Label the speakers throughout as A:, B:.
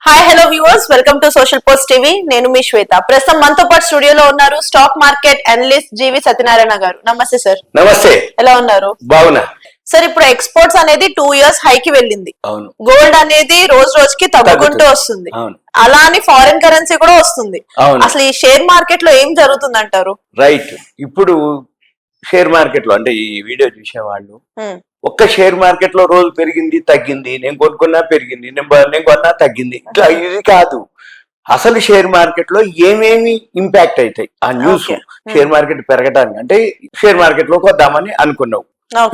A: Hi hello viewers, welcome to social post TV. నేను మీ శ్వేత. ప్రస్తుతం మనతో పాటు స్టూడియోలో ఉన్నారు స్టాక్ మార్కెట్ అనలిస్ట్ జీవి సత్యనారాయణ గారు. నమస్తే సార్.
B: నమస్తే.
A: ఎలా ఉన్నారు?
B: బాగున్నా
A: సార్. ఇప్పుడు ఎక్స్పోర్ట్స్ అనేది 2 years హైకి వెళ్ళింది.
B: అవును.
A: గోల్డ్ అనేది రోజు రోజుకి తగ్గుకుంటూ వస్తుంది. అలా అని ఫారిన్ కరెన్సీ కూడా వస్తుంది. అసలు ఈ షేర్ మార్కెట్ లో ఏం జరుగుతుంది అంటారు?
B: రైట్. ఇప్పుడు షేర్ మార్కెట్ లో అంటే ఈ వీడియో చూసేవాళ్ళు ఒక్క షేర్ మార్కెట్ లో రోజు పెరిగింది తగ్గింది, నేను కొనుక్కున్నా పెరిగింది, నేను కొన్నా తగ్గింది, ఇట్లా ఇది కాదు. అసలు షేర్ మార్కెట్ లో ఏమేమి ఇంపాక్ట్ అవుతాయి ఆ న్యూస్ షేర్ మార్కెట్ పెరగడానికి. అంటే షేర్ మార్కెట్ లోకి వద్దామని అనుకున్నావు,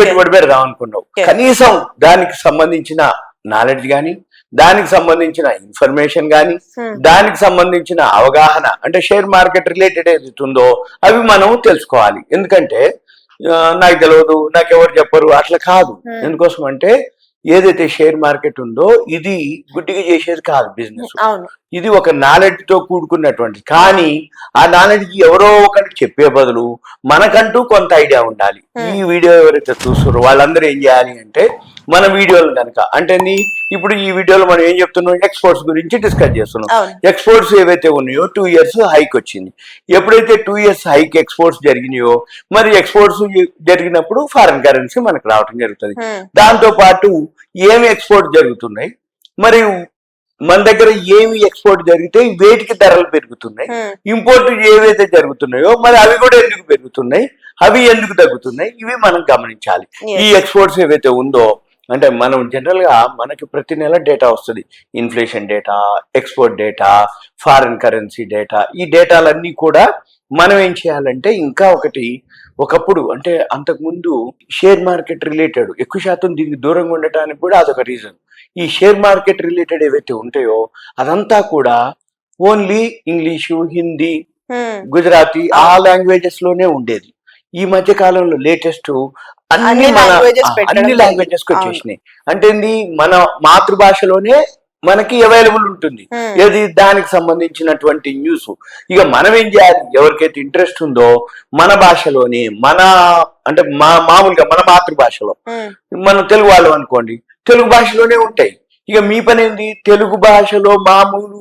B: పెట్టుబడి పెడదాం అనుకున్నావు, కనీసం దానికి సంబంధించిన నాలెడ్జ్ గాని, దానికి సంబంధించిన ఇన్ఫర్మేషన్ గాని, దానికి సంబంధించిన అవగాహన అంటే షేర్ మార్కెట్ రిలేటెడ్ ఏదైతే ఉందో అవి మనం తెలుసుకోవాలి. ఎందుకంటే నాకు తెలియదు, నాకెవరు చెప్పరు అట్లా కాదు. ఎందుకోసం అంటే ఏదైతే షేర్ మార్కెట్ ఉందో ఇది గుడ్డిగా చేసేది కాదు బిజినెస్. ఇది ఒక నాలెడ్జ్ తో కూడుకున్నటువంటి, కానీ ఆ నాలెడ్జ్ ఎవరో ఒకరికి చెప్పే బదులు మనకంటూ కొంత ఐడియా ఉండాలి. ఈ వీడియో ఎవరైతే చూస్తారో వాళ్ళందరూ ఏం చేయాలి అంటే మన వీడియోలు కనుక అంటే ఇప్పుడు ఈ వీడియోలో మనం ఏం చెప్తున్నాం, ఎక్స్పోర్ట్స్ గురించి డిస్కస్ చేస్తున్నాం. ఎక్స్పోర్ట్స్ ఏవైతే ఉన్నాయో 2 years హైక్ వచ్చింది. ఎప్పుడైతే 2 years హైక్ ఎక్స్పోర్ట్స్ జరిగినాయో మరి ఎక్స్పోర్ట్స్ జరిగినప్పుడు ఫారిన్ కరెన్సీ మనకు రావడం జరుగుతుంది. దాంతో పాటు ఏమి ఎక్స్పోర్ట్ జరుగుతున్నాయి, మరి మన దగ్గర ఏమి ఎక్స్పోర్ట్ జరిగితే వేటికి ధరలు పెరుగుతున్నాయి, ఇంపోర్ట్ ఏవైతే జరుగుతున్నాయో మరి అవి కూడా ఎందుకు పెరుగుతున్నాయి, అవి ఎందుకు తగ్గుతున్నాయి, ఇవి మనం గమనించాలి. ఈ ఎక్స్పోర్ట్స్ ఏవైతే ఉందో అంటే మనం జనరల్ గా మనకి ప్రతి నెల డేటా వస్తుంది. Inflation data, export data, foreign currency data. ఈ డేటాలన్నీ కూడా మనం ఏం చేయాలంటే ఇంకా ఒకప్పుడు అంటే అంతకుముందు షేర్ మార్కెట్ రిలేటెడ్ ఎక్కువ శాతం దీనికి దూరంగా ఉండటానికి కూడా అదొక రీజన్. ఈ షేర్ మార్కెట్ రిలేటెడ్ ఏవైతే ఉంటాయో అదంతా కూడా ఓన్లీ ఇంగ్లీషు, హిందీ, గుజరాతీ ఆ లాంగ్వేజెస్ లోనే ఉండేది. ఈ మధ్య కాలంలో లేటెస్ట్ అన్ని లాంగ్వేజెస్ కి వచ్చేసినాయి. అంటే మన మాతృభాషలోనే మనకి అవైలబుల్ ఉంటుంది ఏది దానికి సంబంధించినటువంటి న్యూస్. ఇక మనం ఏం చేయాలి, ఎవరికైతే ఇంట్రెస్ట్ ఉందో మన భాషలోనే అంటే మామూలుగా మన మాతృభాషలో, మనం తెలుగు వాళ్ళం అనుకోండి, తెలుగు భాషలోనే ఉంటాయి. ఇక మీ పని ఏంది, తెలుగు భాషలో మామూలు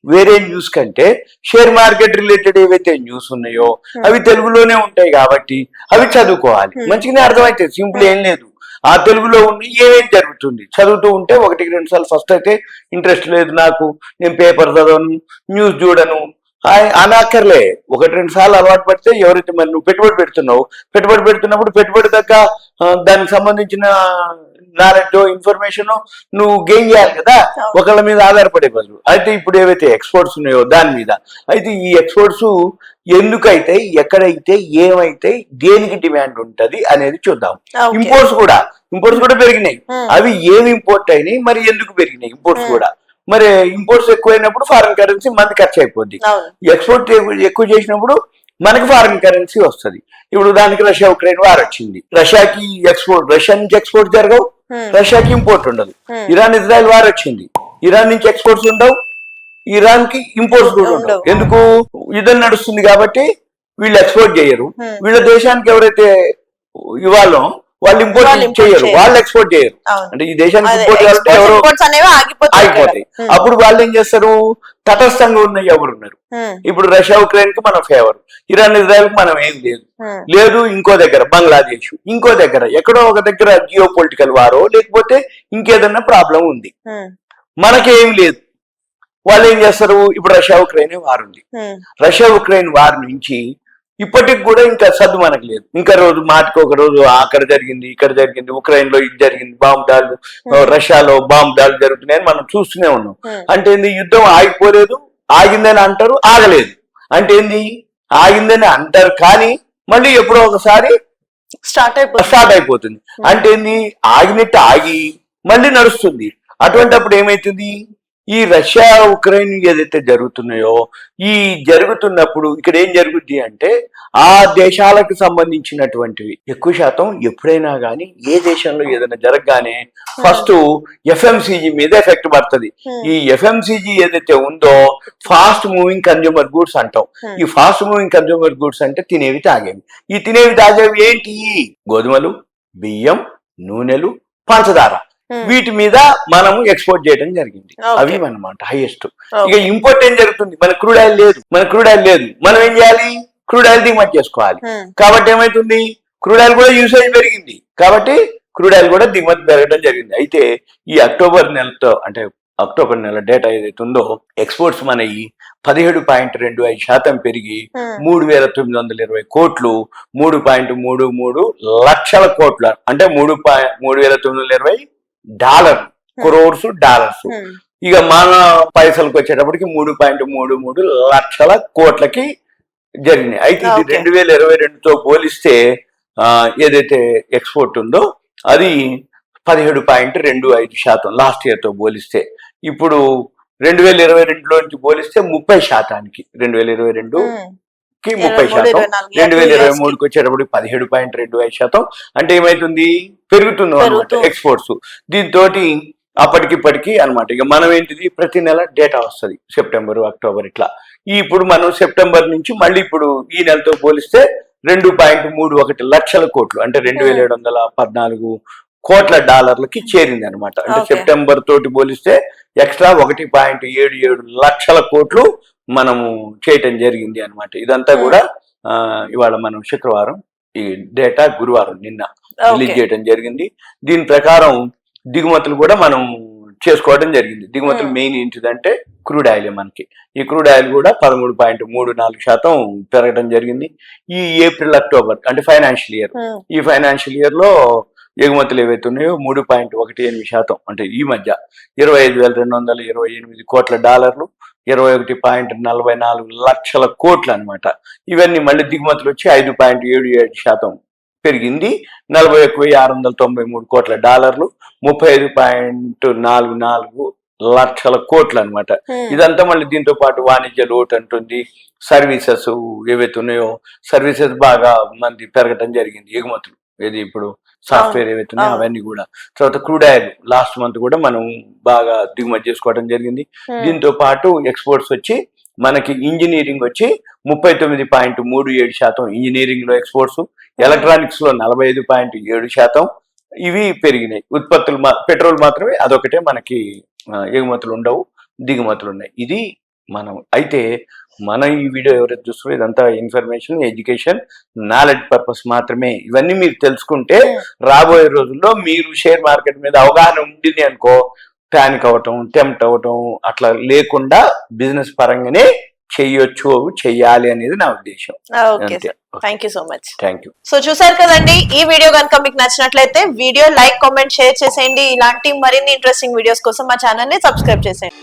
B: వేరే న్యూస్ కంటే షేర్ మార్కెట్ రిలేటెడ్ ఏవైతే న్యూస్ ఉన్నాయో అవి తెలుగులోనే ఉంటాయి కాబట్టి అవి చదువుకోవాలి. మంచిగానే అర్థమవుతుంది, సింపుల్ ఏం లేదు. ఆ తెలుగులో ఉండి ఏమేం జరుగుతుంది చదువుతూ ఉంటే 1-2 సార్లు ఫస్ట్ అయితే ఇంట్రెస్ట్ లేదు నాకు, నేను పేపర్ చదవను, న్యూస్ చూడను అనక్కర్లే. 1-2 సార్లు అలవాటు పడితే ఎవరైతే మరి నువ్వు పెట్టుబడి పెడుతున్నప్పుడు పెట్టుబడి దగ్గర దానికి సంబంధించిన నాలెడ్జ్ ఇన్ఫర్మేషన్ నువ్వు గెయిన్ చేయాలి కదా, ఒకళ్ళ మీద ఆధారపడే బదులు. అయితే ఇప్పుడు ఏవైతే ఎక్స్పోర్ట్స్ ఉన్నాయో దాని మీద, అయితే ఈ ఎక్స్పోర్ట్స్ ఎందుకైతే, ఎక్కడైతే, ఏమైతే, దేనికి డిమాండ్ ఉంటది అనేది చూద్దాం. ఇంపోర్ట్స్ కూడా పెరిగినాయి. అవి ఏమి ఇంపోర్ట్ అయినాయి, మరి ఎందుకు పెరిగినాయి ఇంపోర్ట్స్ కూడా. మరి ఇంపోర్ట్స్ ఎక్కువైనప్పుడు ఫారిన్ కరెన్సీ మనకి ఖర్చు అయిపోద్ది. ఎక్స్పోర్ట్ ఎక్కువ చేసినప్పుడు మనకి ఫారిన్ కరెన్సీ వస్తుంది. ఇప్పుడు దానికి రష్యా ఉక్రెయిన్ వార్ వచ్చింది, రష్యాకి ఎక్స్పోర్ట్, రష్యా నుంచి ఎక్స్పోర్ట్ జరగవు, రష్యాకి ఇంపోర్ట్ ఉండదు. ఇరాన్ ఇజ్రాయెల్ వార్ వచ్చింది, ఇరాన్ నుంచి ఎక్స్పోర్ట్స్ ఉండవు, ఇరాన్ కి ఇంపోర్ట్స్ కూడా ఉండవు. ఎందుకు, యుద్ధం నడుస్తుంది కాబట్టి వీళ్ళు ఎక్స్పోర్ట్ చేయరు. వీళ్ళ దేశానికి ఎవరైతే ఇవ్వాలో వాళ్ళు ఇంపోర్ట్ చేయరు, వాళ్ళు ఎక్స్పోర్ట్ చేయరు. అంటే ఈ దేశానికి ఇంపోర్ట్ చేయాలంటే ఎవరు ఆగిపోతాయి. అప్పుడు వాళ్ళు ఏం చేస్తారు, తటస్థంగా ఉన్న ఎవరున్నారు. ఇప్పుడు రష్యా ఉక్రెయిన్ కి మనం ఫేవర్, ఇరాన్ ఇజ్రాయెల్ కి మనం ఏం లేదు. ఇంకో దగ్గర బంగ్లాదేశ్, ఇంకో దగ్గర ఎక్కడో ఒక దగ్గర జియో పొలిటికల్ వారో లేకపోతే ఇంకేదన్నా ప్రాబ్లం ఉంది, మనకేం లేదు. వాళ్ళు ఏం చేస్తారు, ఇప్పుడు రష్యా ఉక్రెయిన్ వార్ ఉంది, రష్యా ఉక్రెయిన్ వార్ నుంచి ఇప్పటికి కూడా ఇంకా సద్దు మనకు లేదు. ఇంకా మాటికి ఒక రోజు అక్కడ జరిగింది, ఇక్కడ జరిగింది, ఉక్రెయిన్ లో ఇది జరిగింది, బాంబు దాడులు, రష్యాలో బాంబు దాడులు జరుగుతున్నాయని మనం చూస్తూనే ఉన్నాం. అంటే ఏంది, యుద్ధం ఆగిపోలేదు, ఆగిందని అంటారు, ఆగలేదు. అంటే ఏంది, ఆగిందని అంటారు కానీ మళ్ళీ ఎప్పుడో ఒకసారి స్టార్ట్ అయిపోతుంది. అంటే ఏంది, ఆగినట్టు ఆగి మళ్ళీ నడుస్తుంది. అటువంటిప్పుడు ఏమైతుంది, ఈ రష్యా ఉక్రెయిన్ ఏదైతే జరుగుతున్నాయో ఈ జరుగుతున్నప్పుడు ఇక్కడ ఏం జరుగుద్ది అంటే ఆ దేశాలకు సంబంధించినటువంటివి ఎక్కువ శాతం ఎప్పుడైనా కానీ ఏ దేశంలో ఏదైనా జరగగానే ఫస్ట్ ఎఫ్ఎంసీజీ మీద ఎఫెక్ట్ పడుతుంది. ఈ ఎఫ్ఎంసీజీ ఏదైతే ఉందో ఫాస్ట్ మూవింగ్ కన్జ్యూమర్ గూడ్స్ అంటాం. ఈ ఫాస్ట్ మూవింగ్ కన్జ్యూమర్ గూడ్స్ అంటే తినేవి తాగేవి. ఈ తినేవి తాగేవి ఏంటి, గోధుమలు, బియ్యం, నూనెలు, పంచదార. వీటి మీద మనము ఎక్స్పోర్ట్ చేయడం జరిగింది. అవి అన్నమాట హైయెస్ట్. ఇక ఇంపోర్ట్ ఏం జరుగుతుంది, మన క్రూడ్ ఆయిల్ లేదు, మనం ఏం చేయాలి, క్రూడ్ ఆయిల్ దిగుమతి చేసుకోవాలి. కాబట్టి ఏమైతుంది, క్రూడ్ ఆయిల్ కూడా యూసేజ్ పెరిగింది, కాబట్టి క్రూడ్ ఆయిల్ కూడా దిగుమతి పెరగడం జరిగింది. అయితే ఈ అక్టోబర్ నెల డేటా ఏదైతే ఉందో, ఎక్స్పోర్ట్స్ మనవి 17.25% పెరిగి 3,920 కోట్లు, 3.33 లక్షల కోట్ల, అంటే 3,920 క్రోర్స్ డాలర్స్. ఇక మన పైసలకు వచ్చేటప్పటికి 3.33 లక్షల కోట్లకి జరిగినాయి. అయితే ఇది 2022తో పోలిస్తే ఏదైతే ఎక్స్పోర్ట్ ఉందో అది 17.25% లాస్ట్ ఇయర్ తో పోలిస్తే. ఇప్పుడు 2022లో నుంచి పోలిస్తే 30%, 2022కి 30%, 2023కి వచ్చేటప్పటికి 17.25%. అంటే ఏమైతుంది, పెరుగుతుంది అన్నమాట ఎక్స్పోర్ట్స్. దీంతో అప్పటికిప్పటికి అన్నమాట. ఇక మనం ఏంటిది, ప్రతి నెల డేటా వస్తుంది, సెప్టెంబర్, అక్టోబర్ ఇట్లా. ఇప్పుడు మనం సెప్టెంబర్ నుంచి మళ్ళీ ఇప్పుడు ఈ నెలతో పోలిస్తే 2.31 లక్షల కోట్లు, అంటే 2,714 కోట్ల డాలర్లకి చేరింది అనమాట. అంటే సెప్టెంబర్ తోటి పోలిస్తే ఎక్స్ట్రా 1.77 లక్షల కోట్లు మనము చేయటం జరిగింది అనమాట. ఇదంతా కూడా ఇవాళ మనం శుక్రవారం, ఈ డేటా గురువారం నిన్న రిలీజ్ చేయడం జరిగింది. దీని ప్రకారం దిగుమతులు కూడా మనం చేసుకోవడం జరిగింది. దిగుమతులు మెయిన్ ఏంటిదంటే క్రూడ్ ఆయిల్. మనకి ఈ క్రూడ్ ఆయిల్ కూడా 13.34% పెరగడం జరిగింది. ఈ ఏప్రిల్ అక్టోబర్ అంటే ఫైనాన్షియల్ ఇయర్, ఈ ఫైనాన్షియల్ ఇయర్ లో ఎగుమతులు ఏవైతే ఉన్నాయో 3.18%, అంటే ఈ మధ్య 25,228 కోట్ల డాలర్లు, 21.44 లక్షల కోట్లు అనమాట. ఇవన్నీ మళ్ళీ దిగుమతులు వచ్చి 5.77% పెరిగింది, 41,693 కోట్ల డాలర్లు, 35.44 లక్షల కోట్లు అనమాట. ఇదంతా మళ్ళీ దీంతో పాటు వాణిజ్య లోటు అంటుంది, సర్వీసెస్ ఏవైతే ఉన్నాయో సర్వీసెస్ బాగా మంది పెరగటం జరిగింది ఎగుమతులు. ఏది ఇప్పుడు సాఫ్ట్వేర్ ఏవైతే ఉన్నాయో అవన్నీ కూడా. తర్వాత క్రూడ్ ఆయిల్ లాస్ట్ మంత్ కూడా మనం బాగా దిగుమతి చేసుకోవడం జరిగింది. దీంతో పాటు ఎక్స్పోర్ట్స్ వచ్చి మనకి ఇంజనీరింగ్ వచ్చి 39.37%, ఇంజనీరింగ్ లో ఎక్స్పోర్ట్స్, ఎలక్ట్రానిక్స్ లో 45.7% ఇవి పెరిగినాయి. ఉత్పత్తులు పెట్రోల్ మాత్రమే అదొకటే మనకి ఎగుమతులు ఉండవు, దిగుమతులు ఉన్నాయి. ఇది మనం అయితే మన ఈ వీడియో ఎవరైతే చూస్తారో ఇదంతా ఇన్ఫర్మేషన్, ఎడ్యుకేషన్, నాలెడ్జ్ పర్పస్ మాత్రమే. ఇవన్నీ మీరు తెలుసుకుంటే రాబోయే రోజుల్లో మీరు షేర్ మార్కెట్ మీద అవగాహన ఉండింది అనుకో, ప్యానిక్ అవటం, టెంప్ట్ అవటం అట్లా లేకుండా బిజినెస్ పరంగానే చెయ్యాలి అనేది నా ఉద్దేశం.
A: Thank you so much.
B: Thank you.
A: So చూసారు కదండి, ఈ వీడియో కనుక మీకు నచ్చినట్లయితే వీడియో లైక్, కామెంట్, షేర్ చేసేయండి. ఇలాంటి మరిన్ని ఇంట్రెస్టింగ్ వీడియోస్ కోసం మా ఛానల్ ని సబ్స్క్రైబ్ చేసేయండి.